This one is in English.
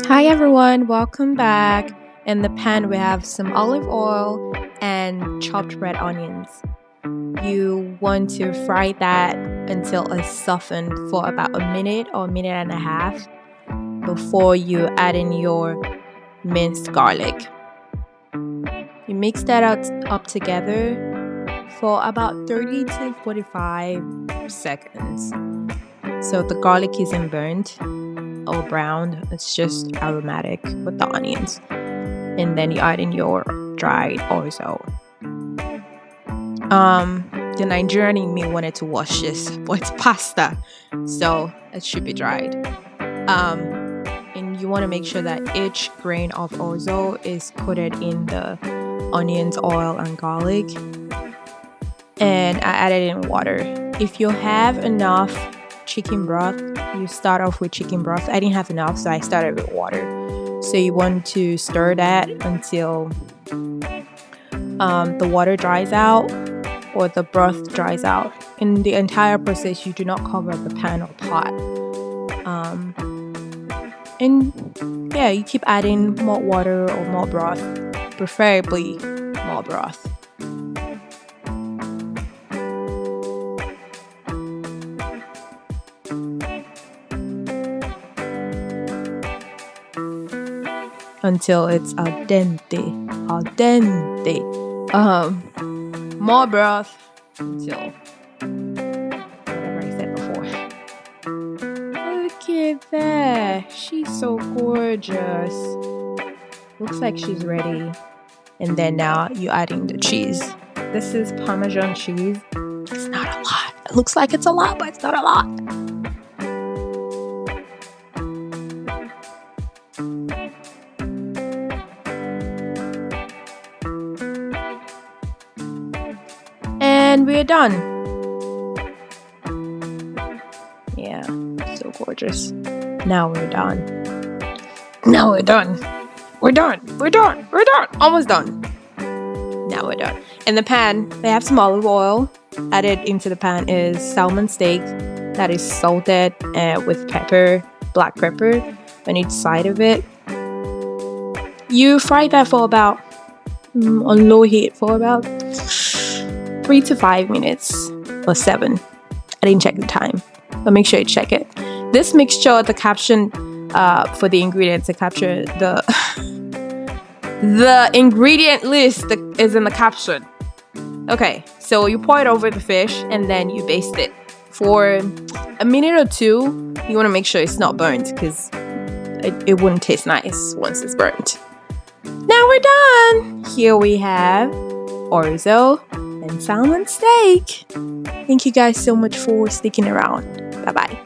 Hi everyone, welcome back. In the pan we have some olive oil and chopped red onions. You want to fry that until it's softened for about a minute or a minute and a half before you add in your minced garlic. You mix that up together for about 30 to 45 seconds. So the garlic isn't burnt or browned, it's just aromatic with the onions. And then you add in your dried orzo. The Nigerian in me wanted to wash this, but it's pasta, so it should be dried. And you want to make sure that each grain of orzo is coated in the onions, oil, and garlic. And I added in water. If you have enough chicken broth, you start off with chicken broth. I didn't have enough, so I started with water. So you want to stir that until the water dries out or the broth dries out. In the entire process, you do not cover the pan or pot. And yeah, you keep adding more water or more broth, preferably more broth. Until it's al dente. More broth until whatever I said before. Look at that. She's so gorgeous. Looks like she's ready. And then now you're adding the cheese. This is Parmesan cheese. It's not a lot. It looks like it's a lot, but it's not a lot. And we're done. Yeah, so gorgeous. Now we're done. Now we're done. We're done. We're done. We're done. Almost done. Now we're done. In the pan, they have some olive oil. Added into the pan is salmon steak that is salted with pepper, black pepper on each side of it. You fry that for about on low heat for about 3 to 5 minutes or 7. I didn't check the time, but make sure you check it. This mixture, the caption for the ingredients, to capture the ingredient list that is in the caption. Okay, so you pour it over the fish and then you baste it for a minute or 2. You want to make sure it's not burnt because it wouldn't taste nice once it's burnt. Now we're done. Here we have orzo and salmon steak. Thank you guys so much for sticking around. Bye bye.